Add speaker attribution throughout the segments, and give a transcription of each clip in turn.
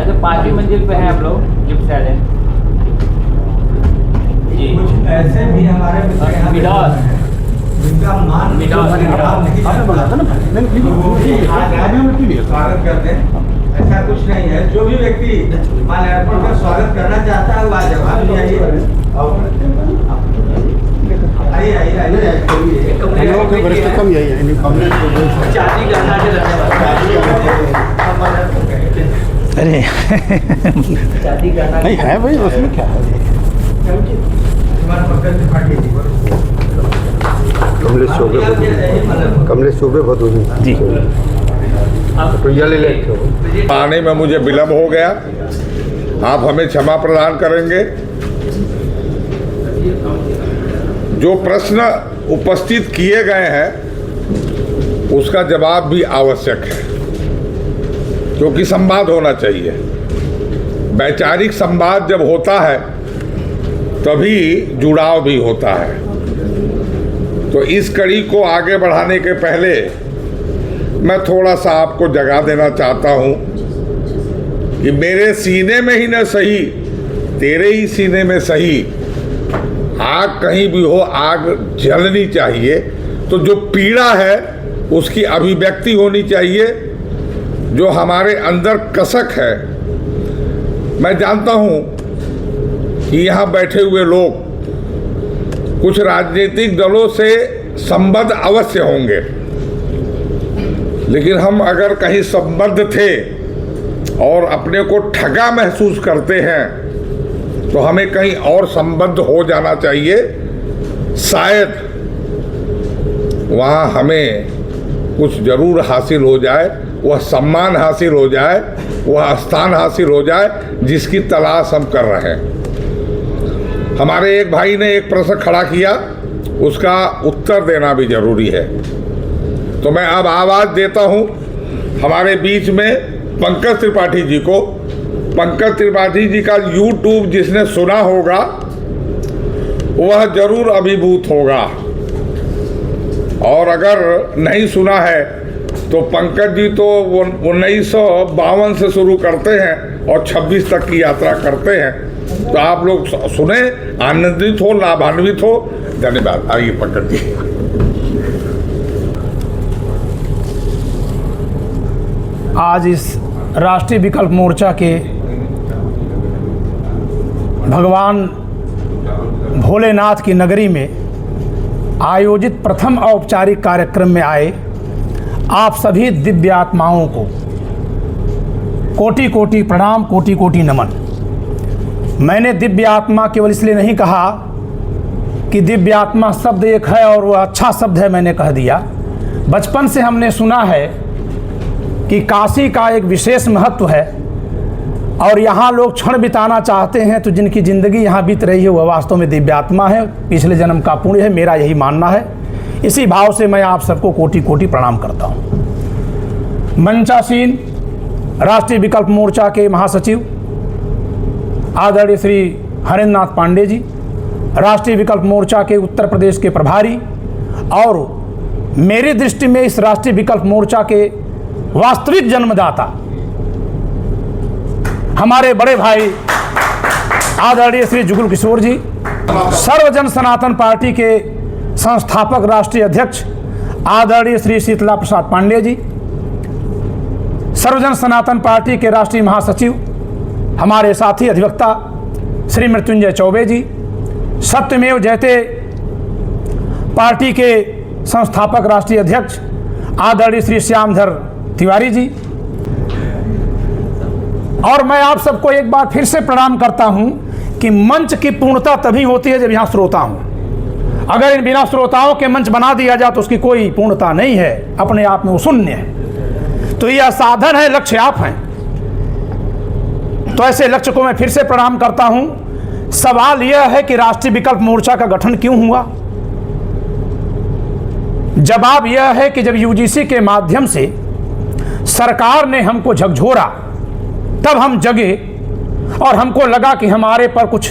Speaker 1: अच्छा, 5वीं मंजिल पे हैं आप लोग, लिफ्ट से आ जाए जी।
Speaker 2: कुछ ऐसे भी हमारे मित्र यहाँ पे हैं जिनका मान आपने बोला था ना, स्वागत करते हैं। ऐसा कुछ नहीं है, जो भी व्यक्ति माल एयरपोर्ट का स्वागत करना चाहता है वो आज जवाब आइए आइए आइए।
Speaker 3: वरिष्ठतम यही है,
Speaker 4: अरे
Speaker 3: नहीं है भाई, उसमें क्या है। कमलेश चौबे भदोही
Speaker 4: जी।
Speaker 5: आने में मुझे विलम्ब हो गया, आप हमें क्षमा प्रदान करेंगे। जो प्रश्न उपस्थित किए गए हैं उसका जवाब भी आवश्यक है, क्योंकि संवाद होना चाहिए। वैचारिक संवाद जब होता है तभी जुड़ाव भी होता है। तो इस कड़ी को आगे बढ़ाने के पहले मैं थोड़ा सा आपको जगा देना चाहता हूं कि मेरे सीने में ही न सही, तेरे ही सीने में सही, आग कहीं भी हो आग जलनी चाहिए। तो जो पीड़ा है उसकी अभिव्यक्ति होनी चाहिए, जो हमारे अंदर कसक है। मैं जानता हूं कि यहाँ बैठे हुए लोग कुछ राजनीतिक दलों से संबद्ध अवश्य होंगे, लेकिन हम अगर कहीं संबद्ध थे और अपने को ठगा महसूस करते हैं तो हमें कहीं और संबद्ध हो जाना चाहिए। शायद वहाँ हमें कुछ जरूर हासिल हो जाए, वह सम्मान हासिल हो जाए, वह स्थान हासिल हो जाए जिसकी तलाश हम कर रहे हैं। हमारे एक भाई ने एक प्रश्न खड़ा किया, उसका उत्तर देना भी जरूरी है, तो मैं अब आवाज़ देता हूं हमारे बीच में पंकज त्रिपाठी जी को। पंकज त्रिपाठी जी का YouTube जिसने सुना होगा वह जरूर अभिभूत होगा, और अगर नहीं सुना है तो पंकज जी तो 1952 से शुरू करते हैं और 26 तक की यात्रा करते हैं। तो आप लोग सुने, आनंदित हो, लाभान्वित हो। धन्यवाद। आइए पंकज जी।
Speaker 4: आज इस राष्ट्रीय विकल्प मोर्चा के भगवान भोलेनाथ की नगरी में आयोजित प्रथम औपचारिक कार्यक्रम में आए आप सभी दिव्य आत्माओं को कोटि कोटि प्रणाम, कोटि कोटि नमन। मैंने दिव्य आत्मा केवल इसलिए नहीं कहा कि दिव्य आत्मा शब्द एक है और वह अच्छा शब्द है, मैंने कह दिया। बचपन से हमने सुना है कि काशी का एक विशेष महत्व है और यहाँ लोग क्षण बिताना चाहते हैं, तो जिनकी ज़िंदगी यहाँ बीत रही है वह वास्तव में दिव्य आत्मा है, पिछले जन्म का पुण्य है, मेरा यही मानना है। इसी भाव से मैं आप सबको कोटि कोटि प्रणाम करता हूँ। मंचासीन राष्ट्रीय विकल्प मोर्चा के महासचिव आदरणीय श्री हरेंद्र नाथ पांडे जी, राष्ट्रीय विकल्प मोर्चा के उत्तर प्रदेश के प्रभारी, और मेरी दृष्टि में इस राष्ट्रीय विकल्प मोर्चा के वास्तविक जन्मदाता हमारे बड़े भाई आदरणीय श्री जुगल किशोर जी, सर्वजन सनातन पार्टी के संस्थापक राष्ट्रीय अध्यक्ष आदरणीय श्री शीतला प्रसाद पांडे जी, सर्वजन सनातन पार्टी के राष्ट्रीय महासचिव हमारे साथी अधिवक्ता श्री मृत्युंजय चौबे जी, सत्यमेव जयते पार्टी के संस्थापक राष्ट्रीय अध्यक्ष आदरणीय श्री श्यामधर तिवारी जी, और मैं आप सबको एक बार फिर से प्रणाम करता हूं कि मंच की पूर्णता तभी होती है जब यहां श्रोता हूं। अगर इन बिना श्रोताओं के मंच बना दिया जाए तो उसकी कोई पूर्णता नहीं है, अपने आप में वो शून्य है। तो यह साधन है, लक्ष्य आप हैं। तो ऐसे लक्ष्य को मैं फिर से प्रणाम करता हूं। सवाल यह है कि राष्ट्रीय विकल्प मोर्चा का गठन क्यों हुआ? जवाब यह है कि जब यूजीसी के माध्यम से सरकार ने हमको झकझोरा तब हम जगे और हमको लगा कि हमारे पर कुछ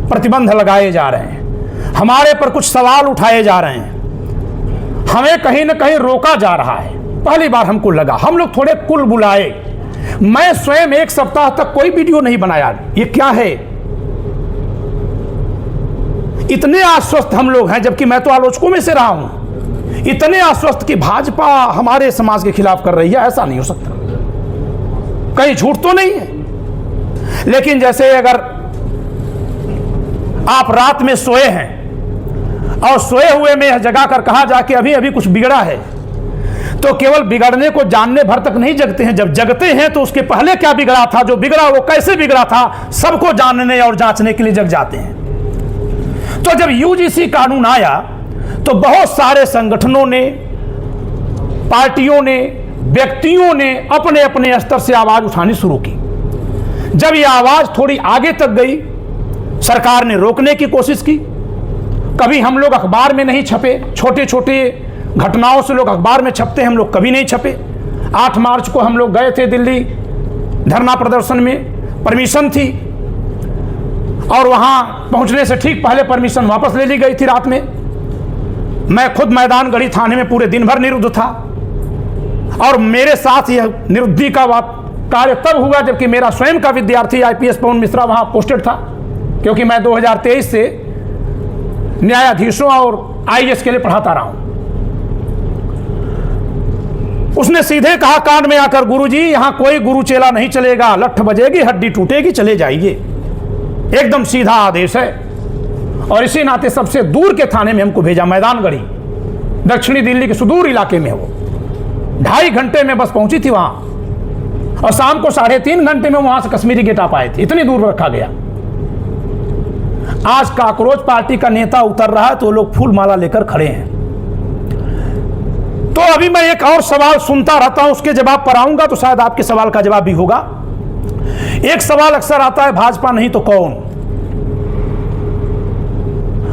Speaker 4: प्रतिबंध लगाए जा रहे हैं, हमारे पर कुछ सवाल उठाए जा रहे हैं, हमें कहीं ना कहीं रोका जा रहा है। पहली बार हमको लगा, हम लोग थोड़े कुल बुलाए, मैं स्वयं 1 सप्ताह तक कोई वीडियो नहीं बनाया। ये क्या है? इतने आश्वस्त हम लोग हैं, जबकि मैं तो आलोचकों में से रहा हूं, इतने आश्वस्त कि भाजपा हमारे समाज के खिलाफ कर रही है, ऐसा नहीं हो सकता। कहीं झूठ तो नहीं है। लेकिन जैसे अगर आप रात में सोए हैं और सोए हुए में जगाकर कहा जाके अभी अभी कुछ बिगड़ा है, तो केवल बिगड़ने को जानने भर तक नहीं जगते हैं। जब जगते हैं तो उसके पहले क्या बिगड़ा था, जो बिगड़ा वो कैसे बिगड़ा था, सबको जानने और जांचने के लिए जग जाते हैं। तो जब यूजीसी कानून आया तो बहुत सारे संगठनों ने, पार्टियों ने, व्यक्तियों ने अपने अपने स्तर से आवाज उठानी शुरू की। जब ये आवाज थोड़ी आगे तक गई, सरकार ने रोकने की कोशिश की। कभी हम लोग अखबार में नहीं छपे, छोटे छोटे घटनाओं से लोग अखबार में छपते, हम लोग कभी नहीं छपे। 8 मार्च को हम लोग गए थे दिल्ली धरना प्रदर्शन में, परमिशन थी और वहां पहुंचने से ठीक पहले परमिशन वापस ले ली गई थी रात में। मैं खुद मैदानगढ़ी थाने में पूरे दिन भर निरुद्ध था और मेरे साथ यह निरुद्धि का कार्य तब हुआ जबकि मेरा स्वयं का विद्यार्थी IPS पवन मिश्रा वहां पोस्टेड था, क्योंकि मैं 2023 से न्यायाधीशों और IAS के लिए पढ़ाता रहा हूं। उसने सीधे कहा कान में आकर, गुरुजी यहां कोई गुरु चेला नहीं चलेगा, लठ बजेगी हड्डी टूटेगी चले जाइए। एकदम सीधा आदेश है। और इसी नाते सबसे दूर के थाने में हमको भेजा, मैदानगढ़ी, दक्षिणी दिल्ली के सुदूर इलाके में। वो 2.5 घंटे में बस पहुंची थी वहां और शाम को 3.5 घंटे में वहां से कश्मीरी गेट आप आए थे। इतनी दूर रखा गया। आज काकरोच पार्टी का नेता उतर रहा है तो लोग फूल माला लेकर खड़े हैं। तो अभी मैं एक और सवाल सुनता रहता हूं, उसके जवाब पर आऊंगा तो शायद आपके सवाल का जवाब भी होगा। एक सवाल अक्सर आता है, भाजपा नहीं तो कौन,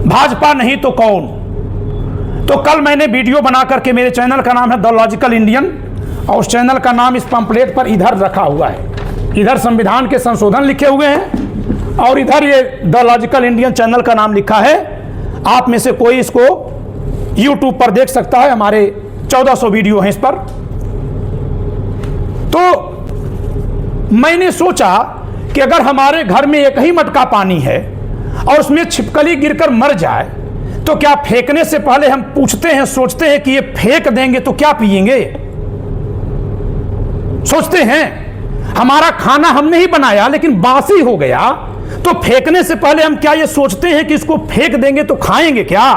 Speaker 4: भाजपा नहीं तो कौन। तो कल मैंने वीडियो बना करके, मेरे चैनल का नाम है द लॉजिकल इंडियन और उस चैनल का नाम इस पंपलेट पर इधर रखा हुआ है। इधर संविधान के संशोधन लिखे हुए हैं और इधर ये द लॉजिकल इंडियन चैनल का नाम लिखा है। आप में से कोई इसको YouTube पर देख सकता है, हमारे 1400 वीडियो हैं इस पर। तो मैंने सोचा कि अगर हमारे घर में एक ही मटका पानी है और उसमें छिपकली गिरकर मर जाए तो क्या फेंकने से पहले हम पूछते हैं, सोचते हैं कि ये फेंक देंगे तो क्या पिएंगे? सोचते हैं। हमारा खाना हमने ही बनाया लेकिन बासी हो गया तो फेंकने से पहले हम क्या ये सोचते हैं कि इसको फेंक देंगे तो खाएंगे क्या?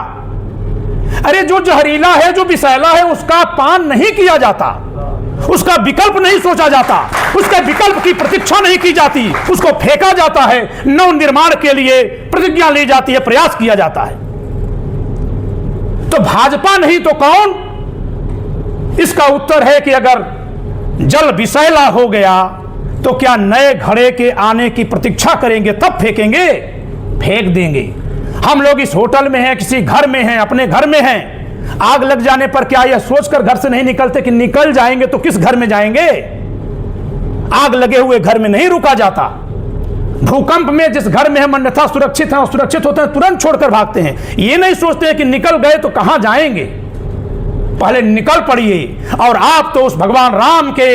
Speaker 4: अरे जो जहरीला है, जो विषैला है, उसका पान नहीं किया जाता, उसका विकल्प नहीं सोचा जाता, उसके विकल्प की प्रतीक्षा नहीं की जाती, उसको फेंका जाता है। नव निर्माण के लिए प्रतिज्ञा ली जाती है, प्रयास किया जाता है। तो भाजपा नहीं तो कौन? इसका उत्तर है कि अगर जल विषैला हो गया तो क्या नए घड़े के आने की प्रतीक्षा करेंगे तब फेंकेंगे? फेंक देंगे। हम लोग इस होटल में हैं, किसी घर में हैं, अपने घर में हैं, आग लग जाने पर क्या यह सोचकर घर से नहीं निकलते कि निकल जाएंगे तो किस घर में जाएंगे? आग लगे हुए घर में नहीं रुका जाता। भूकंप में जिस घर में हम अन्यथा सुरक्षित हैं और सुरक्षित होते हैं, तुरंत छोड़कर भागते हैं। ये नहीं सोचते हैं कि निकल गए तो कहां जाएंगे, पहले निकल पड़िए। और आप तो उस भगवान राम के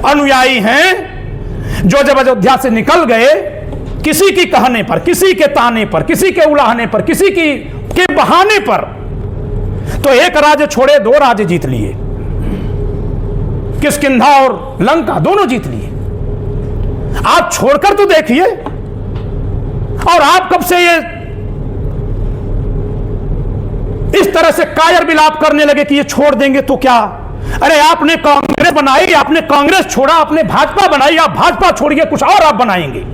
Speaker 4: अनुयायी हैं जो जब अयोध्या से निकल गए, किसी की कहने पर, किसी के ताने पर, किसी के उलाहने पर, किसी के बहाने पर, तो एक राज्य छोड़े 2 राज्य जीत लिए, किष्किंधा और लंका दोनों जीत लिए। आप छोड़कर तो देखिए। और आप कब से ये इस तरह से कायर विलाप करने लगे कि ये छोड़ देंगे तो क्या? अरे आपने कांग्रेस बनाई, आपने कांग्रेस छोड़ा, आपने भाजपा बनाई, आप भाजपा छोड़िए कुछ और आप बनाएंगे।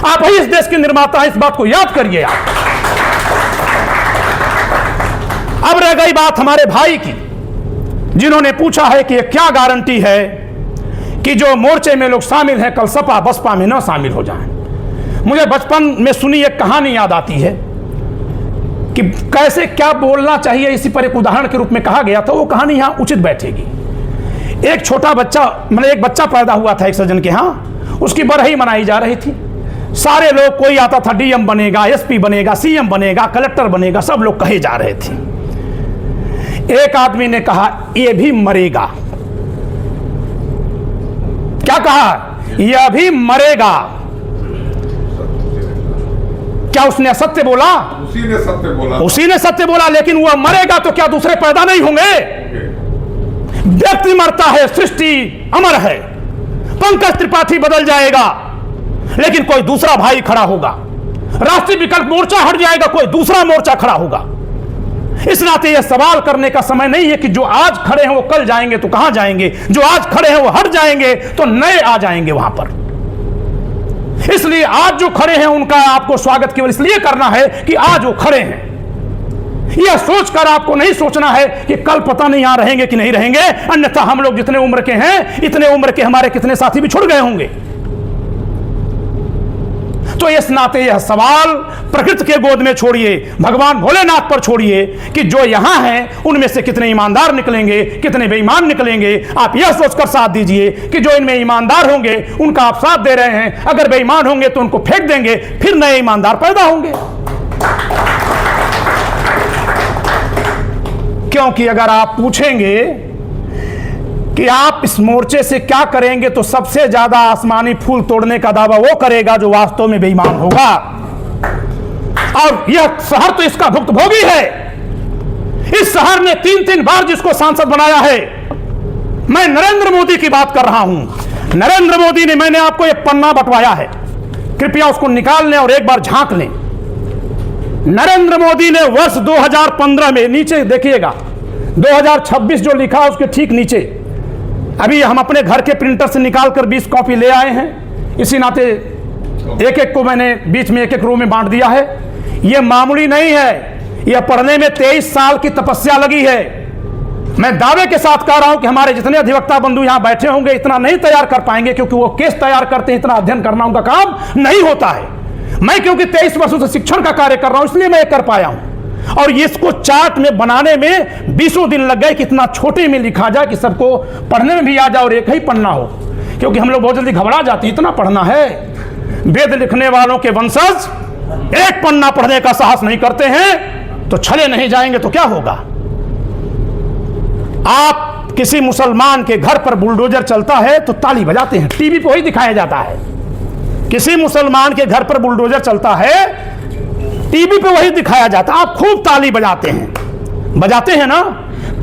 Speaker 4: आप ही इस देश के निर्माता हैं, इस बात को याद करिए आप। अब रह गई बात हमारे भाई की, जिन्होंने पूछा है कि क्या गारंटी है कि जो मोर्चे में लोग शामिल हैं कल सपा बसपा में न शामिल हो जाएं। मुझे बचपन में सुनी एक कहानी याद आती है कि कैसे क्या बोलना चाहिए, इसी पर एक उदाहरण के रूप में कहा गया था। वो कहानी यहां उचित बैठेगी। एक छोटा बच्चा, मतलब एक बच्चा पैदा हुआ था एक सज्जन के यहाँ, उसकी बरही मनाई जा रही थी। सारे लोग, कोई आता था DM बनेगा, SP बनेगा, CM बनेगा, कलेक्टर बनेगा, सब लोग कहे जा रहे थे। एक आदमी ने कहा ये भी मरेगा। क्या कहा? यह भी मरेगा। क्या उसने असत्य बोला?
Speaker 5: उसी ने सत्य बोला।
Speaker 4: उसी ने सत्य बोला, लेकिन वह मरेगा तो क्या दूसरे पैदा नहीं होंगे? व्यक्ति मरता है, सृष्टि अमर है। पंकज त्रिपाठी बदल जाएगा, लेकिन कोई दूसरा भाई खड़ा होगा। राष्ट्रीय विकल्प मोर्चा हट जाएगा, कोई दूसरा मोर्चा खड़ा होगा। इस नाते यह सवाल करने का समय नहीं है कि जो आज खड़े हैं वो कल जाएंगे तो कहां जाएंगे, जो आज खड़े हैं वो हट जाएंगे तो नए आ जाएंगे वहां पर। इसलिए आज जो खड़े हैं उनका आपको स्वागत केवल इसलिए करना है कि आज वो खड़े हैं। यह सोचकर आपको नहीं सोचना है कि कल पता नहीं यहां रहेंगे कि नहीं रहेंगे, अन्यथा हम लोग जितने उम्र के हैं इतने उम्र के हमारे कितने साथी भी छुड़ गए होंगे। तो इस नाते यह सवाल प्रकृति के गोद में छोड़िए, भगवान भोलेनाथ पर छोड़िए कि जो यहां हैं उनमें से कितने ईमानदार निकलेंगे, कितने बेईमान निकलेंगे। आप यह सोचकर साथ दीजिए कि जो इनमें ईमानदार होंगे उनका आप साथ दे रहे हैं, अगर बेईमान होंगे तो उनको फेंक देंगे, फिर नए ईमानदार पैदा होंगे। क्योंकि अगर आप पूछेंगे कि आप इस मोर्चे से क्या करेंगे, तो सबसे ज्यादा आसमानी फूल तोड़ने का दावा वो करेगा जो वास्तव में बेईमान होगा। और यह शहर तो इसका भुक्तभोगी है। इस शहर ने 3-3 बार जिसको सांसद बनाया है। मैं नरेंद्र मोदी की बात कर रहा हूं। नरेंद्र मोदी ने, मैंने आपको एक पन्ना बंटवाया है, कृपया उसको निकाल लें और एक बार झांक लें। नरेंद्र मोदी ने वर्ष 2015 में, नीचे देखिएगा 2026 जो लिखा उसके ठीक नीचे, अभी हम अपने घर के प्रिंटर से निकालकर 20 कॉपी ले आए हैं। इसी नाते एक एक को मैंने बीच में एक एक रो में बांट दिया है। यह मामूली नहीं है, यह पढ़ने में 23 साल की तपस्या लगी है। मैं दावे के साथ कह रहा हूं कि हमारे जितने अधिवक्ता बंधु यहां बैठे होंगे इतना नहीं तैयार कर पाएंगे, क्योंकि वो केस तैयार करते हैं, इतना अध्ययन करना उनका काम नहीं होता है। मैं क्योंकि 23 वर्षों से शिक्षण का कार्य कर रहा हूं, इसलिए मैं कर पाया हूं। और इसको चार्ट में बनाने में 20 दिन लग गए कि इतना छोटे में लिखा जाए कि सबको पढ़ने में भी आ जाए और एक ही पन्ना हो, क्योंकि हम लोग बहुत जल्दी घबरा जाते हैं, इतना पढ़ना है। वेद लिखने वालों के वंशज एक पन्ना पढ़ने का साहस नहीं करते हैं तो छले नहीं जाएंगे तो क्या होगा। आप किसी मुसलमान के घर पर बुलडोजर चलता है तो ताली बजाते हैं, टीवी पर वही दिखाया जाता है। किसी मुसलमान के घर पर बुलडोजर चलता है, टीवी पे वही दिखाया जाता है, आप खूब ताली बजाते हैं ना।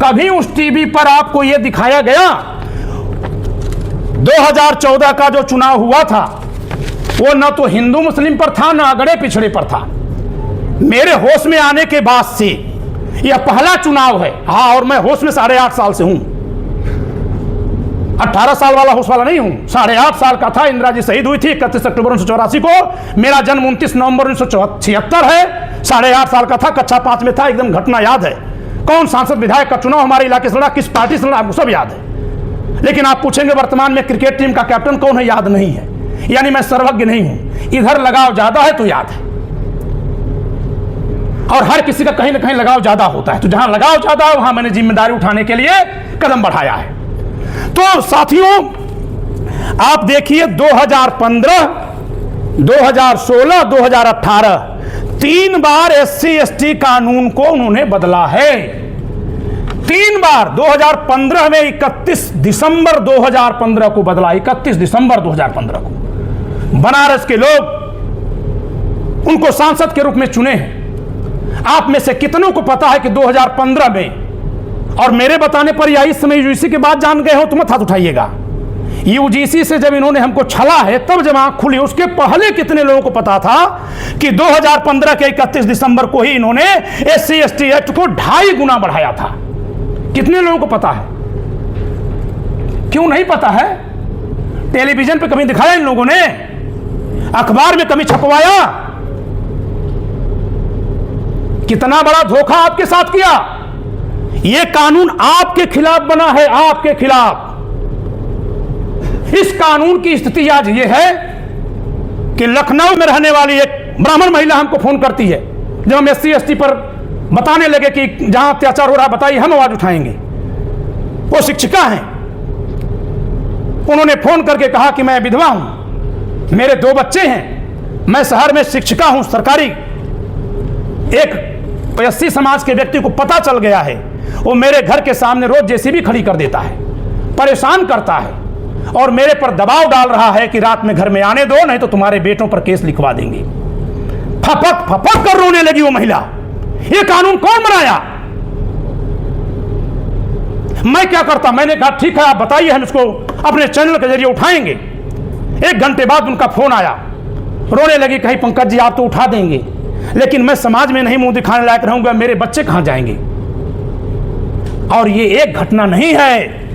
Speaker 4: कभी उस टीवी पर आपको यह दिखाया गया 2014 का जो चुनाव हुआ था वो न तो हिंदू मुस्लिम पर था, न अगड़े पिछड़े पर था। मेरे होश में आने के बाद से यह पहला चुनाव है। हाँ, और मैं होश में 8.5 साल से हूं, 18 साल वाला होश वाला नहीं हूं, 8.5 साल का था। इंदिरा जी शहीद हुई थी 31 अक्टूबर 1984 को। मेरा जन्म 29 नवंबर 1976 है। 8.5 साल का था, कक्षा 5 में था, एकदम घटना याद है। कौन सांसद विधायक का चुनाव हमारे इलाके से लड़ा, किस पार्टी से लड़ा, आपको सब याद है। लेकिन आप पूछेंगे वर्तमान में क्रिकेट टीम का कैप्टन कौन है, याद नहीं है। यानी मैं सर्वज्ञ नहीं हूं। इधर लगाव ज्यादा है तो याद है, और हर किसी का कहीं ना कहीं लगाव ज्यादा होता है। तो जहां लगाव ज्यादा है वहां मैंने जिम्मेदारी उठाने के लिए कदम बढ़ाया है। तो साथियों, आप देखिए 2015, 2016, 2018 3 बार SC/ST कानून को उन्होंने बदला है। 3 बार। 2015 में 31 दिसंबर 2015 को बदला, 31 दिसंबर 2015 को। बनारस के लोग उनको सांसद के रूप में चुने हैं। आप में से कितनों को पता है कि 2015 में, और मेरे बताने पर या इस समय यूजीसी के बाद जान गए हो तो मत हाथ उठाइएगा। यूजीसी से जब इन्होंने हमको छला है तब जब आंख खुली, उसके पहले कितने लोगों को पता था कि 2015 के 31 दिसंबर को ही इन्होंने SC/ST एक्ट को 2.5 गुना बढ़ाया था। कितने लोगों को पता है? क्यों नहीं पता है? टेलीविजन पे कभी दिखाया इन लोगों ने? अखबार में कभी छपवाया? कितना बड़ा धोखा आपके साथ किया। यह कानून आपके खिलाफ बना है, आपके खिलाफ। इस कानून की स्थिति आज यह है कि लखनऊ में रहने वाली एक ब्राह्मण महिला हमको फोन करती है जब हम SC/ST पर बताने लगे कि जहां अत्याचार हो रहा बताइए, हम आवाज उठाएंगे। वो शिक्षिका हैं। उन्होंने फोन करके कहा कि मैं विधवा हूं, मेरे 2 बच्चे हैं, मैं शहर में शिक्षिका हूं सरकारी। एक SC समाज के व्यक्ति को पता चल गया है, वो मेरे घर के सामने रोज JCB खड़ी कर देता है, परेशान करता है। और मेरे पर दबाव डाल रहा है कि रात में घर में आने दो, नहीं तो तुम्हारे बेटों पर केस लिखवा देंगे। फपक फपक कर रोने लगी वो महिला। ये कानून कौन बनाया? मैं क्या करता? मैंने कहा ठीक है, आप बताइए, हम इसको अपने चैनल के जरिए उठाएंगे। 1 घंटे बाद उनका फोन आया, रोने लगी, कहीं पंकज जी आप तो उठा देंगे, लेकिन मैं समाज में नहीं मुंह दिखाने लायक रहूंगा, मेरे बच्चे कहां जाएंगे। और ये एक घटना नहीं है,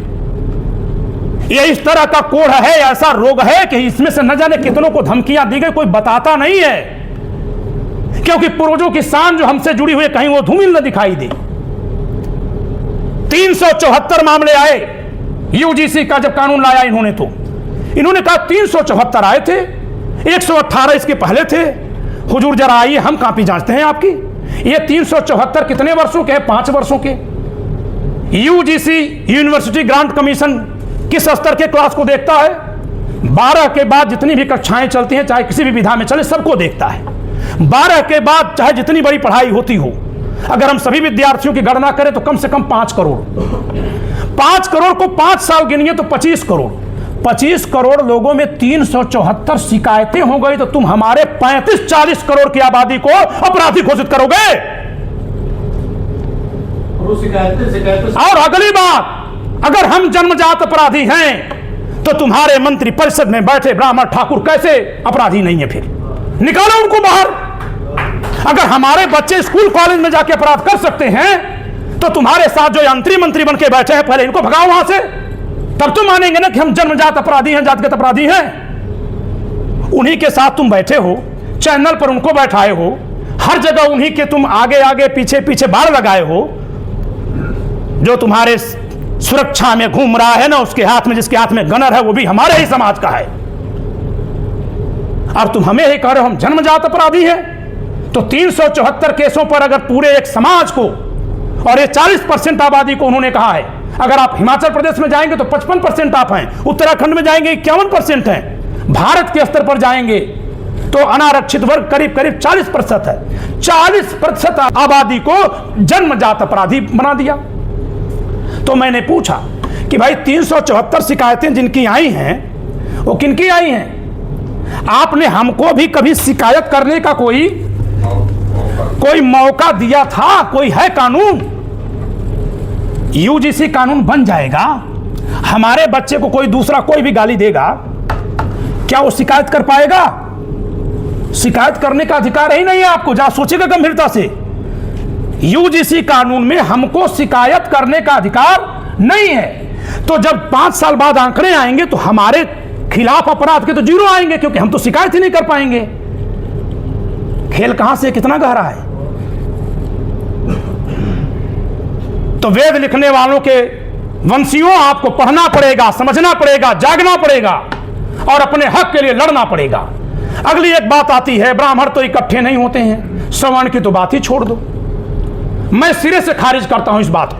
Speaker 4: ये इस तरह का कोढ़ है, ऐसा रोग है कि इसमें से न जाने कितनों को धमकियां दी गई, कोई बताता नहीं है, क्योंकि पूर्वजों की शान जो हमसे जुड़ी हुई कहीं वो धूमिल न दिखाई दे। 374 मामले आए यूजीसी का जब कानून लाया इन्होंने कहा 374 आए थे, 118 इसके पहले थे। हुजूर जरा आइए, हम कापी जांचते हैं आपकी। ये 374 कितने वर्षों के हैं? 5 वर्षों के। यूजीसी यूनिवर्सिटी ग्रांट कमीशन किस स्तर के क्लास को देखता है? 12 के बाद जितनी भी कक्षाएं चलती हैं, चाहे किसी भी विधा में चले, सबको देखता है। 12 के बाद चाहे जितनी बड़ी पढ़ाई होती हो, अगर हम सभी विद्यार्थियों की गणना करें तो कम से कम 5 करोड़। 5 करोड़ को 5 साल गिनिए तो 25 करोड़। 25 करोड़ लोगों में 374 शिकायतें हो गई, तो तुम हमारे 35-40 करोड़ की आबादी को अपराधी घोषित करोगे? और अगली बात, अगर हम जन्मजात अपराधी हैं तो तुम्हारे मंत्री परिषद में बैठे ब्राह्मण ठाकुर कैसे अपराधी नहीं है? फिर निकालो उनको बाहर। अगर हमारे बच्चे स्कूल कॉलेज में जाके अपराध कर सकते हैं तो तुम्हारे साथ जो यंत्री मंत्री बन के बैठे हैं, पहले इनको भगाओ वहां से, तब तुम मानेंगे ना कि हम जन्मजात अपराधी हैं, जातिगत अपराधी हैं। उन्हीं के साथ तुम बैठे हो, चैनल पर उनको बैठाए हो, हर जगह उन्हीं के तुम आगे आगे पीछे पीछे बाड़ लगाए हो। जो तुम्हारे सुरक्षा में घूम रहा है ना, उसके हाथ में, जिसके हाथ में गनर है, वो भी हमारे ही समाज का है। अब तुम हमें ही कह रहे हो हम जन्मजात अपराधी हैं। तो 374 केसों पर अगर पूरे एक समाज को, और ये 40% आबादी को उन्होंने कहा है, अगर आप हिमाचल प्रदेश में जाएंगे तो 55% आप हैं, उत्तराखंड में जाएंगे 51% हैं, भारत के स्तर पर जाएंगे तो अनारक्षित वर्ग करीब करीब 40% है। 40% आबादी को जन्मजात अपराधी बना दिया। तो मैंने पूछा कि भाई 374 शिकायतें जिनकी आई हैं वो किनकी आई हैं? आपने हमको भी कभी शिकायत करने का कोई मौका दिया था? कोई है कानून? यूजीसी कानून बन जाएगा, हमारे बच्चे को कोई दूसरा कोई भी गाली देगा, क्या वो शिकायत कर पाएगा? शिकायत करने का अधिकार ही नहीं है आपको। जरा सोचिएगा गंभीरता से। यूजीसी कानून में हमको शिकायत करने का अधिकार नहीं है। तो जब 5 साल बाद आंकड़े आएंगे तो हमारे खिलाफ अपराध के तो 0 आएंगे, क्योंकि हम तो शिकायत ही नहीं कर पाएंगे। खेल कहां से कितना गहरा है। तो वेद लिखने वालों के वंशियों, आपको पढ़ना पड़ेगा, समझना पड़ेगा, जागना पड़ेगा और अपने हक के लिए लड़ना पड़ेगा। अगली एक बात आती है, ब्राह्मण तो इकट्ठे नहीं होते हैं, सवर्ण की तो बात ही छोड़ दो। मैं सिरे से खारिज करता हूं इस बात को।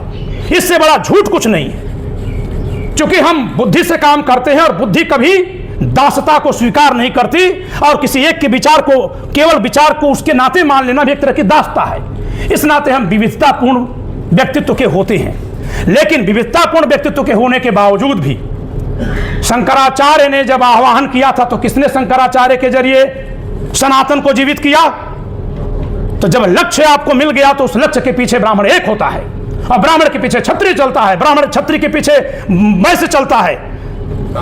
Speaker 4: इससे बड़ा झूठ कुछ नहीं है। क्योंकि हम बुद्धि से काम करते हैं और बुद्धि कभी दासता को स्वीकार नहीं करती, और किसी एक के विचार को, केवल विचार को उसके नाते मान लेना भी एक तरह की दासता है। इस नाते हम विविधतापूर्ण व्यक्तित्व के होते हैं। लेकिन विविधतापूर्ण व्यक्तित्व के होने के बावजूद भी शंकराचार्य ने जब आह्वान किया था तो किसने शंकराचार्य के जरिए सनातन को जीवित किया? तो जब लक्ष्य आपको मिल गया तो उस लक्ष्य के पीछे ब्राह्मण एक होता है, और ब्राह्मण के पीछे क्षत्रिय चलता है, ब्राह्मण क्षत्रिय के पीछे वैश्य चलता है,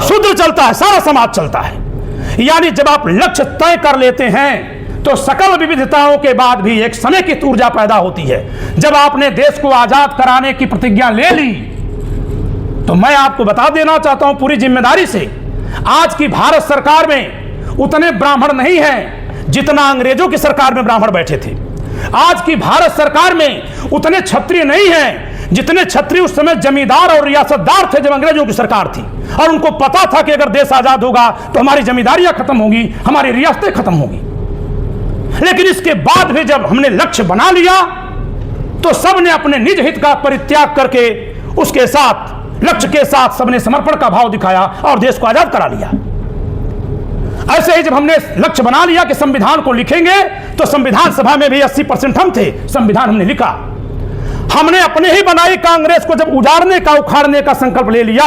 Speaker 4: शूद्र चलता है, सारा समाज चलता है। यानी जब आप लक्ष्य तय कर लेते हैं तो सकल विविधताओं के बाद भी एक समय की ऊर्जा पैदा होती है। जब आपने देश को आजाद कराने की प्रतिज्ञा ले ली तो मैं आपको बता देना चाहता हूं पूरी जिम्मेदारी से, आज की भारत सरकार में उतने ब्राह्मण नहीं हैं जितना अंग्रेजों की सरकार में ब्राह्मण बैठे थे। आज की भारत सरकार में उतने क्षत्रिय नहीं हैं जितने क्षत्रिय उस समय जमींदार और रियासतदार थे जब अंग्रेजों की सरकार थी। और उनको पता था कि अगर देश आजाद होगा तो हमारी जमींदारियां खत्म होगी, हमारी रियासतें खत्म होगी। लेकिन इसके बाद भी जब हमने लक्ष्य बना लिया तो सबने अपने निज हित का परित्याग करके उसके साथ, लक्ष्य के साथ सबने समर्पण का भाव दिखाया और देश को आजाद करा लिया। ऐसे ही जब हमने लक्ष्य बना लिया कि संविधान को लिखेंगे तो संविधान सभा में भी 80% हम थे, संविधान हमने लिखा। हमने अपने ही बनाई कांग्रेस को जब उजाड़ने का, उखाड़ने का संकल्प ले लिया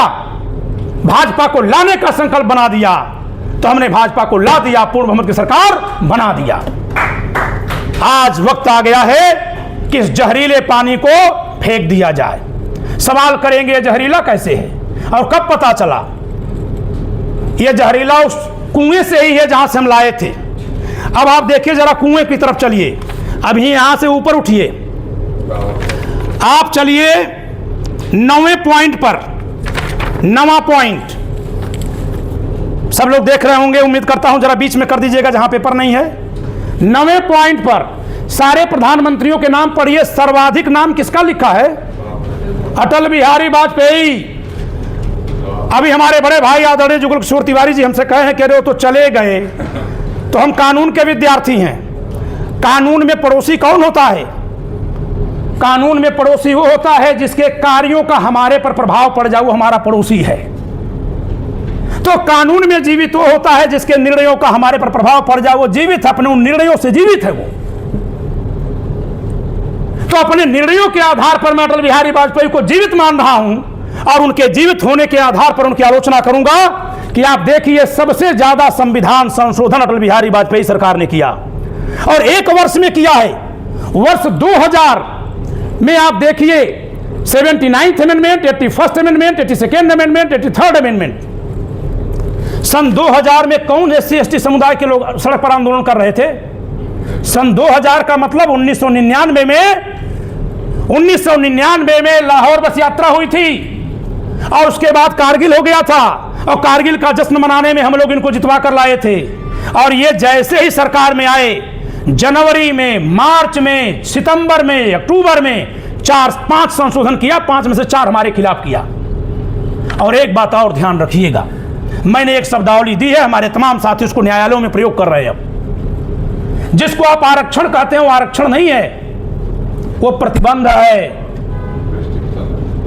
Speaker 4: भाजपा को लाने का संकल्प बना दिया, तो हमने भाजपा को ला दिया, पूर्ण बहुमत की सरकार बना दिया। आज वक्त आ गया है कि इस जहरीले पानी को फेंक दिया जाए। सवाल करेंगे जहरीला कैसे है और कब पता चला? यह जहरीला उस कुएं से ही है जहां से हम लाए थे। अब आप देखिए जरा कुएं की तरफ चलिए, अभी यहां से ऊपर उठिए, आप चलिए 9वें पॉइंट पर। 9वां पॉइंट सब लोग देख रहे होंगे, उम्मीद करता हूं, जरा बीच में कर दीजिएगा जहां पेपर नहीं है। 9वें पॉइंट पर सारे प्रधानमंत्रियों के नाम पढ़िए। सर्वाधिक नाम किसका लिखा है? अटल बिहारी वाजपेयी। अभी हमारे बड़े भाई आदरणीय जुगल किशोर तिवारी जी हमसे कहे हैं, कह रहे हो तो चले गए, तो हम कानून के विद्यार्थी हैं। कानून में पड़ोसी कौन होता है? कानून में पड़ोसी वो होता है जिसके कार्यों का हमारे पर प्रभाव पड़ जाए, वो हमारा पड़ोसी है। तो कानून में जीवित वो होता है जिसके निर्णयों का हमारे पर प्रभाव पड़ जाए, वो जीवित है, अपने उन निर्णयों से जीवित है वो। तो अपने निर्णयों के आधार पर मैं अटल बिहारी वाजपेयी को जीवित मान रहा हूं और उनके जीवित होने के आधार पर उनकी आलोचना करूंगा कि आप देखिए सबसे ज्यादा संविधान संशोधन अटल बिहारी वाजपेयी सरकार ने किया और एक वर्ष में किया है। वर्ष 2000 में आप देखिए 79th amendment, 81st amendment, 82nd amendment, 83rd amendment. सन 2000 में कौन SC/ST समुदाय के लोग सड़क पर आंदोलन कर रहे थे? सन 2000 का मतलब 1999 में लाहौर बस यात्रा हुई थी और उसके बाद कारगिल हो गया था और कारगिल का जश्न मनाने में हम लोग इनको जितवा कर लाए थे। और ये जैसे ही सरकार में आए, जनवरी में, मार्च में, सितंबर में, अक्टूबर में 4-5 संशोधन किया, 5 में से 4 हमारे खिलाफ किया। और एक बात और ध्यान रखिएगा, मैंने एक शब्दावली दी है, हमारे तमाम साथी उसको न्यायालयों में प्रयोग कर रहे हैं। अब जिसको आप आरक्षण कहते हैं वो आरक्षण नहीं है, वो प्रतिबंध है।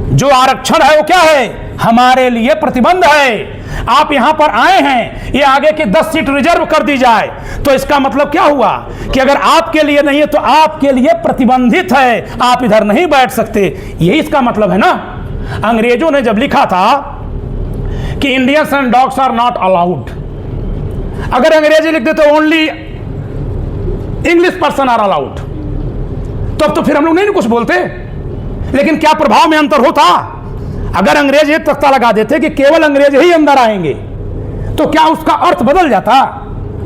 Speaker 4: जो आरक्षण है वो क्या है? हमारे लिए प्रतिबंध है। आप यहां पर आए हैं, ये आगे की 10 सीट रिजर्व कर दी जाए तो इसका मतलब क्या हुआ कि अगर आपके लिए नहीं है तो आपके लिए प्रतिबंधित है, आप इधर नहीं बैठ सकते। यही इसका मतलब है ना। अंग्रेजों ने जब लिखा था कि Indians and dogs are not allowed, अगर अंग्रेजी लिख देते only English person are allowed, तो फिर हम लोग नहीं कुछ बोलते। लेकिन क्या प्रभाव में अंतर होता? अगर अंग्रेज एक तख्ता लगा देते कि केवल अंग्रेज ही अंदर आएंगे तो क्या उसका अर्थ बदल जाता?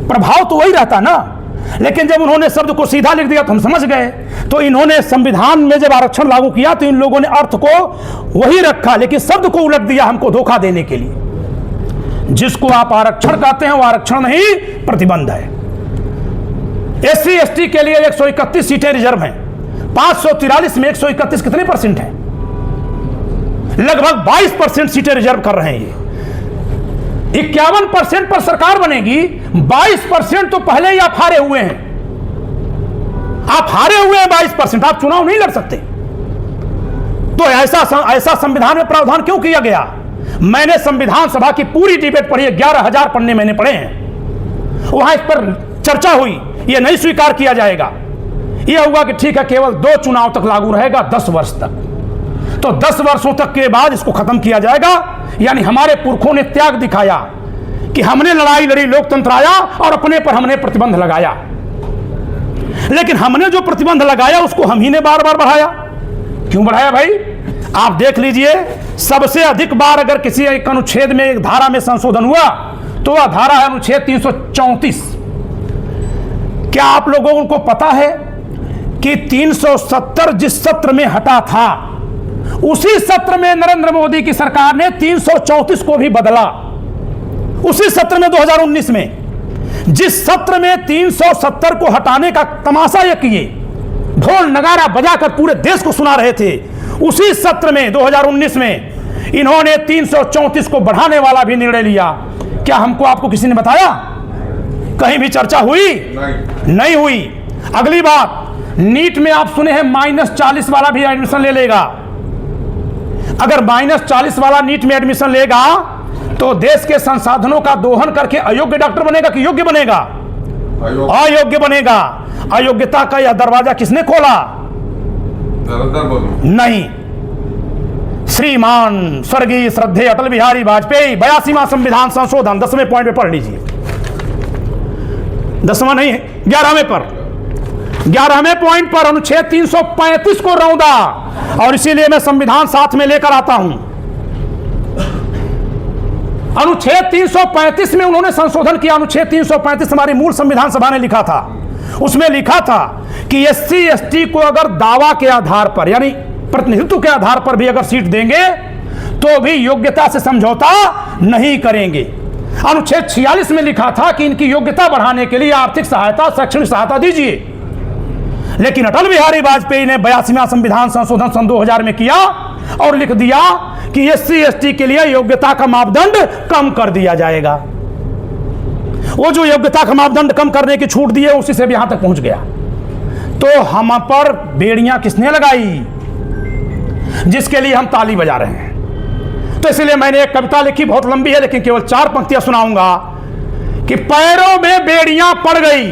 Speaker 4: प्रभाव तो वही रहता ना। लेकिन जब उन्होंने शब्द को सीधा लिख दिया तो हम समझ गए। तो इन्होंने संविधान में जब आरक्षण लागू किया तो इन लोगों ने अर्थ को वही रखा लेकिन शब्द को उलट दिया हमको धोखा देने के लिए। जिसको आप आरक्षण कहते हैं वो आरक्षण नहीं, प्रतिबंध है। SC/ST के लिए 131 सीटें रिजर्व हैं। 543 में 131 कितने परसेंट है? लगभग 22% सीटें रिजर्व कर रहे हैं। ये 51% पर सरकार बनेगी, 22% तो पहले ही आप हारे हुए हैं। आप हारे हुए हैं 22%, आप चुनाव नहीं लड़ सकते। तो ऐसा संविधान में प्रावधान क्यों किया गया? मैंने संविधान सभा की पूरी डिबेट पढ़ी है, 11,000 पन्ने मैंने पढ़े हैं। वहां इस पर चर्चा हुई, यह नहीं स्वीकार किया जाएगा। यह हुआ कि ठीक है केवल 2 चुनाव तक लागू रहेगा, 10 वर्ष तक। तो 10 वर्षों तक के बाद इसको खत्म किया जाएगा। यानी हमारे पुरखों ने त्याग दिखाया कि हमने लड़ाई लड़ी, लोकतंत्र आया और अपने पर हमने प्रतिबंध लगाया। लेकिन हमने जो प्रतिबंध लगाया उसको हम ही ने बार बार बढ़ाया। क्यों बढ़ाया भाई? आप देख लीजिए, सबसे अधिक बार अगर किसी एक अनुच्छेद में, एक धारा में संशोधन हुआ तो वह धारा है अनुच्छेद 334। क्या आप लोगों को पता है कि 370 जिस सत्र में हटा था उसी सत्र में नरेंद्र मोदी की सरकार ने 334 को भी बदला। उसी सत्र में 2019 में जिस सत्र में 370 को हटाने का तमाशा ये किए, ढोल नगारा बजाकर पूरे देश को सुना रहे थे, उसी सत्र में 2019 में इन्होंने 334 को बढ़ाने वाला भी निर्णय लिया। क्या हमको आपको किसी ने बताया? कहीं भी चर्चा हुई? नहीं हुई। अगली बात, नीट में आप सुने हैं -40 वाला भी एडमिशन ले लेगा। अगर -40 वाला नीट में एडमिशन लेगा तो देश के संसाधनों का दोहन करके अयोग्य डॉक्टर बनेगा कि योग्य बनेगा? अयोग्य बनेगा। अयोग्यता का यह दरवाजा किसने खोला? नहीं, श्रीमान स्वर्गीय श्रद्धेय अटल बिहारी वाजपेयी 82वां संविधान संशोधन 10वें पॉइंट पे पढ़ लीजिए। 10वां नहीं, 11वें पर, 11वें पॉइंट पर अनुच्छेद 335 को रौंदा, और इसीलिए मैं संविधान साथ में लेकर आता हूं। अनुच्छेद 335 में उन्होंने संशोधन किया। अनुच्छेद 335 हमारी मूल संविधान सभा ने लिखा था। उसमें लिखा था कि एससी एसटी को अगर दावा के आधार पर यानी प्रतिनिधित्व के आधार पर भी अगर सीट देंगे तो भी योग्यता से समझौता नहीं करेंगे। अनुच्छेद 46 में लिखा था कि इनकी योग्यता बढ़ाने के लिए आर्थिक सहायता, शैक्षणिक सहायता दीजिए। लेकिन अटल बिहारी वाजपेयी ने 82वां संविधान संशोधन सन 2000 में किया और लिख दिया कि एससी एसटी के लिए योग्यता का मापदंड कम कर दिया जाएगा। वो जो योग्यता का मापदंड कम करने की छूट दी है उसी से भी यहां तक पहुंच गया। तो हम पर बेड़ियां किसने लगाई, जिसके लिए हम ताली बजा रहे हैं। तो इसलिए मैंने एक कविता लिखी, बहुत लंबी है लेकिन केवल 4 पंक्तियां सुनाऊंगा कि पैरों में बेड़ियां पड़ गई,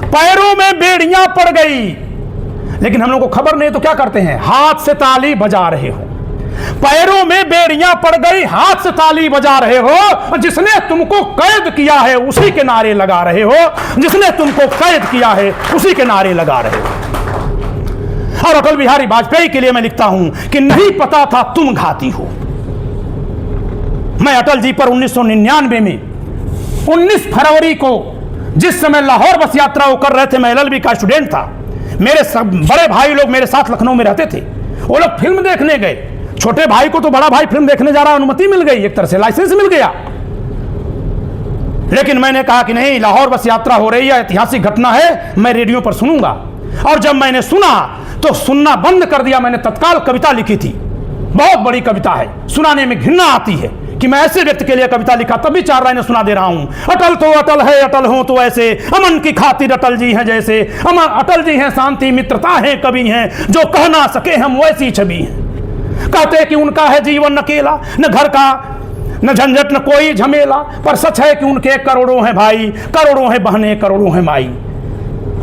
Speaker 4: पैरों में बेड़ियां पड़ गई, लेकिन हम लोग को खबर नहीं तो क्या करते हैं, हाथ से ताली बजा रहे हो। पैरों में बेड़ियां पड़ गई, हाथ से ताली बजा रहे हो। जिसने तुमको कैद किया है उसी के नारे लगा रहे हो, जिसने तुमको कैद किया है उसी के नारे लगा रहे हो। और अटल बिहारी वाजपेयी के लिए मैं लिखता हूं कि नहीं पता था तुम घाती हो। मैं अटल जी पर 1999 में 19 फरवरी को जिस समय लाहौर बस यात्रा वो कर रहे थे, मैं LLB का स्टूडेंट था। मेरे सब बड़े भाई लोग मेरे साथ लखनऊ में रहते थे, वो लोग फिल्म देखने गए। छोटे भाई को तो बड़ा भाई फिल्म देखने जा रहा, अनुमति मिल गई, एक तरह से लाइसेंस मिल गया। लेकिन मैंने कहा कि नहीं, लाहौर बस यात्रा हो रही है, ऐतिहासिक घटना है, मैं रेडियो पर सुनूंगा। और जब मैंने सुना तो सुनना बंद कर दिया। मैंने तत्काल कविता लिखी थी, बहुत बड़ी कविता है, सुनाने में घृणा आती है कि मैं ऐसे व्यक्ति के लिए कविता लिखा, तब भी 4 लाइनें सुना दे रहा हूं। अटल तो अटल है, अटल हो तो ऐसे, अमन की खातिर अटल जी हैं जैसे, अमन अटल जी हैं, शांति मित्रता है कवि हैं, जो कह ना सके हम वैसी छवि हैं। कहते कि उनका है जीवन अकेला, न घर का न झंझट न कोई झमेला, पर सच है कि उनके करोड़ों हैं भाई, करोड़ों हैं बहनें, करोड़ों हैं माई।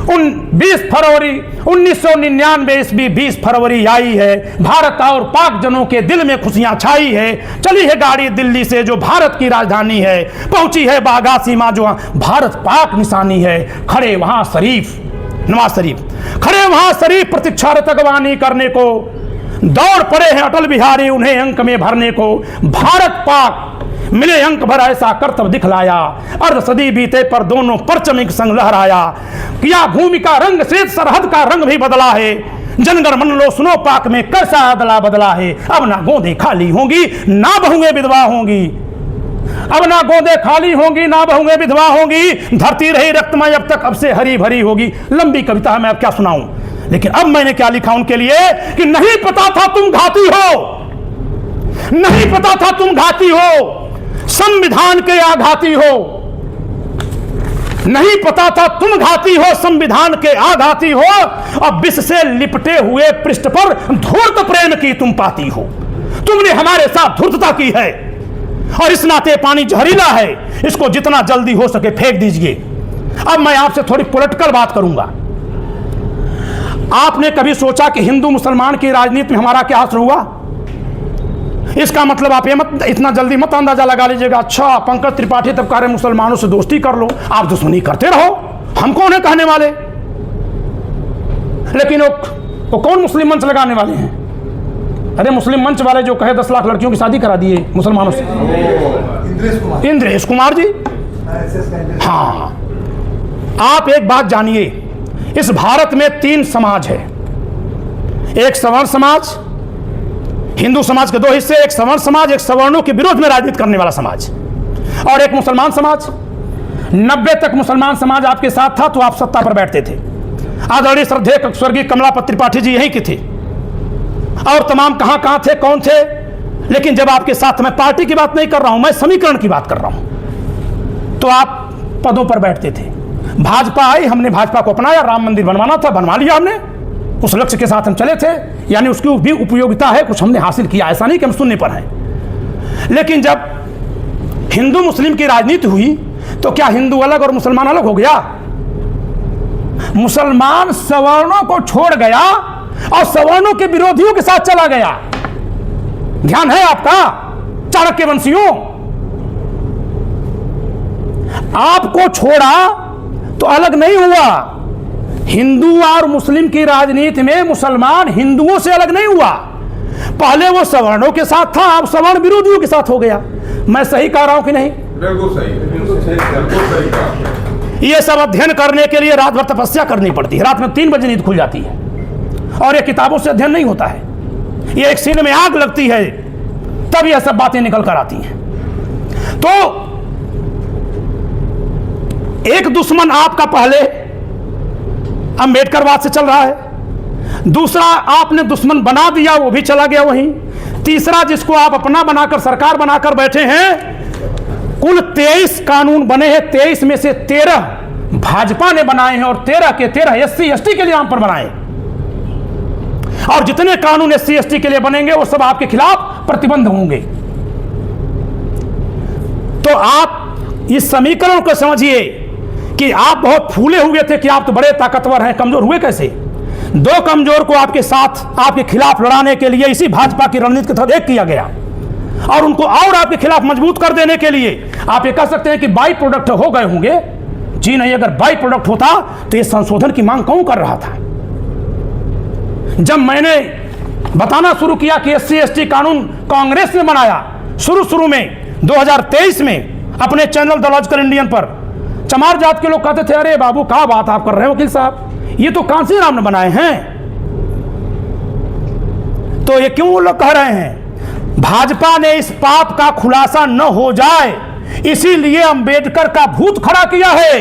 Speaker 4: 20 फरवरी 1999 ईस्वी 20 फरवरी आई है, भारत और पाक जनों के दिल में खुशियां छाई है। चली है गाड़ी दिल्ली से जो भारत की राजधानी है, पहुंची है बागा सीमा जो भारत पाक निशानी है। खड़े वहां शरीफ, नवाज शरीफ खड़े वहां शरीफ प्रतीक्षारत अगवानी करने को, दौड़ पड़े हैं अटल बिहारी उन्हें अंक में भरने को। भारत पाक मिले अंक भर ऐसा करतब दिखलाया, अर्ध सदी बीते पर दोनों परचम एक संग लहराया। किया भूमि का रंग श्वेत, सरहद का रंग भी बदला है, जनगण मन लो सुनो पाक में कैसा अदला बदला है। अब ना गोदे खाली होंगी ना बहुएं विधवा होंगी, अब ना गोदे खाली होंगी ना बहुएं विधवा होंगी, धरती रही रक्तमय अब तक अब से हरी भरी होगी। लंबी कविता है, मैं अब क्या सुनाऊं। लेकिन अब मैंने क्या लिखा उनके लिए कि नहीं पता था तुम घाती हो, नहीं पता था तुम घाती हो, संविधान के आघाती हो। नहीं पता था तुम घाती हो, संविधान के आघाती हो, और विष से लिपटे हुए पृष्ठ पर धूर्त प्रेम की तुम पाती हो। तुमने हमारे साथ धूर्तता की है और इस नाते पानी जहरीला है, इसको जितना जल्दी हो सके फेंक दीजिए। अब मैं आपसे थोड़ी पॉलिटिकल बात करूंगा। आपने कभी सोचा कि हिंदू मुसलमान की राजनीति में हमारा क्या असर हुआ? इसका मतलब आप ये मत इतना जल्दी मत अंदाजा लगा लीजिएगा, अच्छा पंकज त्रिपाठी तब कह रहे मुसलमानों से दोस्ती कर लो, आप दुश्मनी करते रहो, हम कौन है कहने वाले। लेकिन वो कौन मुस्लिम मंच लगाने वाले हैं? अरे मुस्लिम मंच वाले जो कहे 10 लाख लड़कियों की शादी करा दिए मुसलमानों से, इंद्रेश कुमार जी। हाँ, आप एक बात जानिए, इस भारत में 3 समाज है। एक सवर्ण समाज, हिंदू समाज के 2 हिस्से, एक सवर्ण समाज, एक सवर्णों के विरोध में राजनीति करने वाला समाज, और एक मुसलमान समाज। 90 तक मुसलमान समाज आपके साथ था तो आप सत्ता पर बैठते थे। आदरणीय श्रद्धेय स्वर्गीय कमलापत त्रिपाठी जी यहीं के थे, और तमाम कहां थे, कौन थे। लेकिन जब आपके साथ, मैं पार्टी की बात नहीं कर रहा हूं, मैं समीकरण की बात कर रहा हूं, तो आप पदों पर बैठते थे। भाजपा आई, हमने भाजपा को अपनाया, राम मंदिर बनवाना था, बनवा लिया हमने, उस लक्ष्य के साथ हम चले थे, यानी उसकी भी उपयोगिता है, कुछ हमने हासिल किया, ऐसा नहीं कि हम शून्य पर हैं। लेकिन जब हिंदू मुस्लिम की राजनीति हुई तो क्या हिंदू अलग और मुसलमान अलग हो गया? मुसलमान सवर्णों को छोड़ गया और सवर्णों के विरोधियों के साथ चला गया। ध्यान है आपका? चाणक्य वंशियों, आपको छोड़ा तो अलग नहीं हुआ। हिंदू और मुस्लिम की राजनीति में मुसलमान हिंदुओं से अलग नहीं हुआ। पहले वो सवर्णों के साथ था, अब सवर्ण विरोधियों के साथ हो गया। मैं सही कह रहा हूं कि नहीं?
Speaker 5: बिल्कुल सही, बिल्कुल सही कहा।
Speaker 4: ये सब अध्ययन करने के लिए रात भर तपस्या करनी पड़ती है। रात में 3 बजे नींद खुल जाती है। और ये किताबों से अध्ययन नहीं होता है। ये एक सीने में आग लगती है, तब यह सब बातें निकल कर आती हैं। तो एक दुश्मन आपका पहले अंबेडकरवाद से चल रहा है, दूसरा आपने दुश्मन बना दिया, वो भी चला गया वहीं, तीसरा जिसको आप अपना बनाकर सरकार बनाकर बैठे हैं। कुल 23 कानून बने हैं, 23 में से 13 भाजपा ने बनाए हैं और 13 के 13 SC ST के लिए नाम पर बनाए। और जितने कानून SC ST के लिए बनेंगे वो सब आपके खिलाफ प्रतिबंध होंगे। तो आप इस समीकरण को समझिए कि आप बहुत फूले हुए थे कि आप तो बड़े ताकतवर हैं, कमजोर हुए कैसे? 2 कमजोर को आपके साथ आपके खिलाफ लड़ाने के लिए इसी भाजपा की रणनीति के तहत एक किया गया और उनको और आपके खिलाफ मजबूत कर देने के लिए आप ये कह सकते हैं कि बाई प्रोडक्ट हो गए होंगे। जी नहीं, अगर बाई प्रोडक्ट होता तो ये संशोधन की मांग कौन कर रहा था? जब मैंने बताना शुरू किया कि SC ST कानून कांग्रेस ने बनाया शुरू में 2023 में अपने चैनल द लॉजिकल इंडियन पर, चमार जात के लोग कहते थे अरे बाबू क्या बात आप कर रहे हो वकील साहब, ये तो कांसीराम ने बनाए हैं। तो ये क्यों वो लोग कह रहे हैं? भाजपा ने इस पाप का खुलासा न हो जाए इसीलिए अंबेडकर का भूत खड़ा किया है।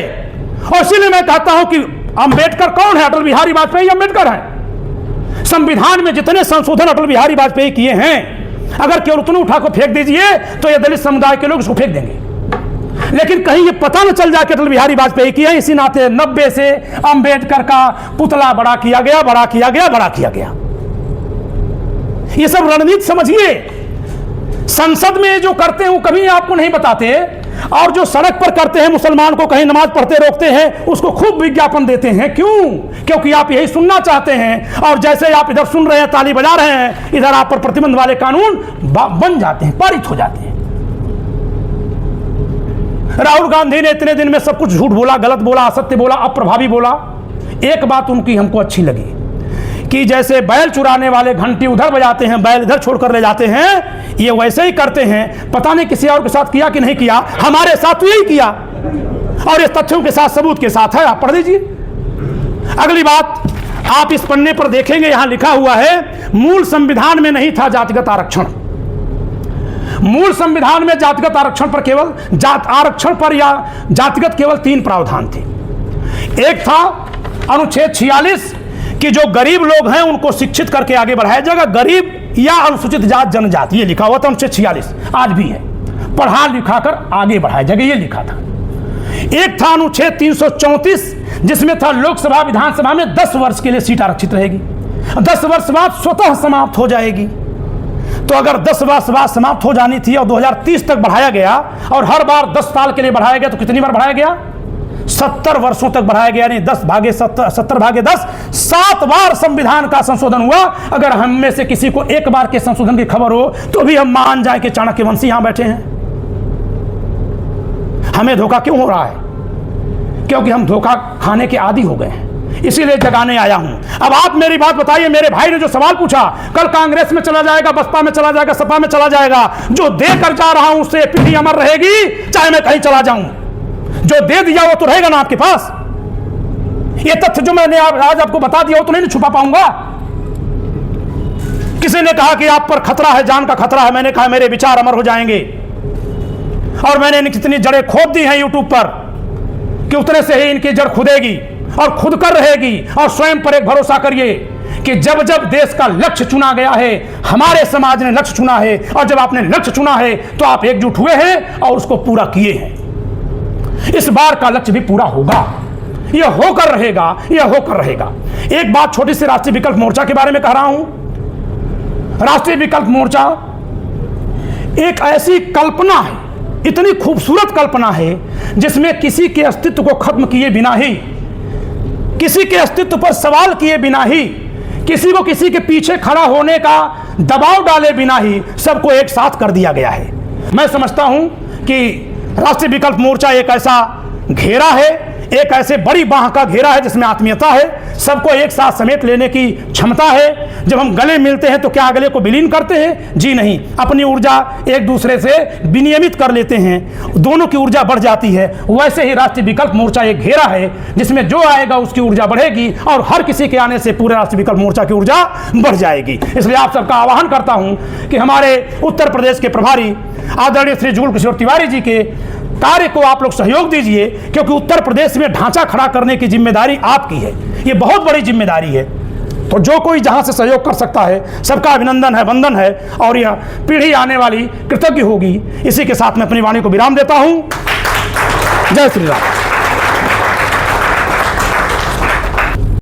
Speaker 4: और इसीलिए मैं कहता हूं कि अंबेडकर कौन है? अटल बिहारी वाजपेयी अंबेडकर है। संविधान में जितने संशोधन अटल बिहारी वाजपेयी किए हैं, अगर केवल उतने उठा को फेंक दीजिए तो ये दलित समुदाय के लोग इसको फेंक देंगे। लेकिन कहीं ये पता न चल जाए कि अटल बिहारी वाजपेयी की है, इसी नाते 90 से अंबेडकर का पुतला बड़ा किया गया, बड़ा किया गया, बड़ा किया गया। ये सब रणनीति समझिए। संसद में जो करते हैं वो कभी आपको नहीं बताते, और जो सड़क पर करते हैं, मुसलमान को कहीं नमाज पढ़ते रोकते हैं, उसको खूब विज्ञापन देते हैं। क्यों? क्योंकि आप यही सुनना चाहते हैं। और जैसे आप इधर सुन रहे हैं, ताली बजा रहे हैं, इधर आप पर प्रतिबंध वाले कानून बन जाते हैं, पारित हो जाते हैं। राहुल गांधी ने इतने दिन में सब कुछ झूठ बोला, गलत बोला, असत्य बोला, अप्रभावी बोला। एक बात उनकी हमको अच्छी लगी कि जैसे बैल चुराने वाले घंटी उधर बजाते हैं, बैल इधर छोड़कर ले जाते हैं, ये वैसे ही करते हैं। पता नहीं किसी और के साथ किया कि नहीं किया, हमारे साथ तो यही किया। और इस तथ्यों के साथ, सबूत के साथ है, आप पढ़ लीजिए। अगली बात आप इस पन्ने पर देखेंगे, यहां लिखा हुआ है मूल संविधान में नहीं था जातिगत आरक्षण। मूल संविधान में जातिगत आरक्षण पर केवल आरक्षण पर या जातिगत केवल 3 प्रावधान थे। एक था अनुच्छेद 46 कि जो गरीब लोग हैं उनको शिक्षित करके आगे बढ़ाया जाएगा, गरीब या अनुसूचित जात जनजाति, ये लिखा हुआ था अनुच्छेद 46, आज भी है, पढ़ा लिखा कर आगे बढ़ाया जाएगा, ये लिखा था। एक था अनुच्छेद 334 जिसमें था लोकसभा विधानसभा में 10 वर्ष के लिए सीट आरक्षित रहेगी, 10 वर्ष बाद स्वतः समाप्त हो जाएगी। तो अगर 10 वर्ष बाद समाप्त हो जानी थी और 2030 तक बढ़ाया गया और हर बार 10 साल के लिए बढ़ाया गया, तो कितनी बार बढ़ाया गया? 70 वर्षों तक बढ़ाया गया। नहीं, 10 भागे 10, 7 बार संविधान का संशोधन हुआ। अगर हम में से किसी को एक बार के संशोधन की खबर हो तो भी हम मान जाए कि चाणक्य वंशी यहां बैठे हैं। हमें धोखा क्यों हो रहा है? क्योंकि हम धोखा खाने के आदी हो गए हैं, इसीलिए जगाने आया हूं। अब आप मेरी बात बताइए, मेरे भाई ने जो सवाल पूछा, कल कांग्रेस में चला जाएगा, बसपा में चला जाएगा, सपा में चला जाएगा, जो देकर जा रहा हूं उससे पीढ़ी अमर रहेगी, चाहे मैं कहीं चला जाऊं। जो दे दिया वो तो रहेगा ना आपके पास। ये तथ्य जो मैंने आज आपको बता दिया वो तो नहीं छुपा पाऊंगा। किसी ने कहा कि आप पर खतरा है, जान का खतरा है, मैंने कहा मेरे विचार अमर हो जाएंगे। और मैंने कितनी जड़ें खोद दी हैं यूट्यूब पर कि उतने से ही इनकी जड़ खुदेगी और खुद कर रहेगी। और स्वयं पर एक भरोसा करिए कि जब जब देश का लक्ष्य चुना गया है, हमारे समाज ने लक्ष्य चुना है, और जब आपने लक्ष्य चुना है तो आप एकजुट हुए हैं और उसको पूरा किए हैं। इस बार का लक्ष्य भी पूरा होगा, यह होकर रहेगा, यह होकर रहेगा। एक बात छोटी सी राष्ट्रीय विकल्प मोर्चा के बारे में कह रहा हूं। राष्ट्रीय विकल्प मोर्चा एक ऐसी कल्पना है, इतनी खूबसूरत कल्पना है, जिसमें किसी के अस्तित्व को खत्म किए बिना ही, किसी के अस्तित्व पर सवाल किए बिना ही, किसी को किसी के पीछे खड़ा होने का दबाव डाले बिना ही सबको एक साथ कर दिया गया है। मैं समझता हूं कि राष्ट्रीय विकल्प मोर्चा एक ऐसा घेरा है, एक ऐसे बड़ी बाह का घेरा है जिसमें आत्मीयता है, सबको एक साथ समेट लेने की क्षमता है। जब हम गले मिलते हैं तो क्या गले को विलीन करते हैं? जी नहीं, अपनी ऊर्जा एक दूसरे से विनियमित कर लेते हैं, दोनों की ऊर्जा बढ़ जाती है। वैसे ही राष्ट्रीय विकल्प मोर्चा एक घेरा है जिसमें जो आएगा उसकी ऊर्जा बढ़ेगी और हर किसी के आने से पूरे राष्ट्रीय विकल्प मोर्चा की ऊर्जा बढ़ जाएगी। इसलिए आप सबका आह्वान करता हूं कि हमारे उत्तर प्रदेश के प्रभारी आदरणीय श्री जुगल किशोर तिवारी जी के कार्य को आप लोग सहयोग दीजिए, क्योंकि उत्तर प्रदेश में ढांचा खड़ा करने की जिम्मेदारी आपकी है, ये बहुत बड़ी जिम्मेदारी है। तो जो कोई जहां से सहयोग कर सकता है सबका अभिनंदन है, वंदन है, और यह पीढ़ी आने वाली कृतज्ञ होगी। इसी के साथ मैं अपनी वाणी को विराम देता हूं। जय श्री राम।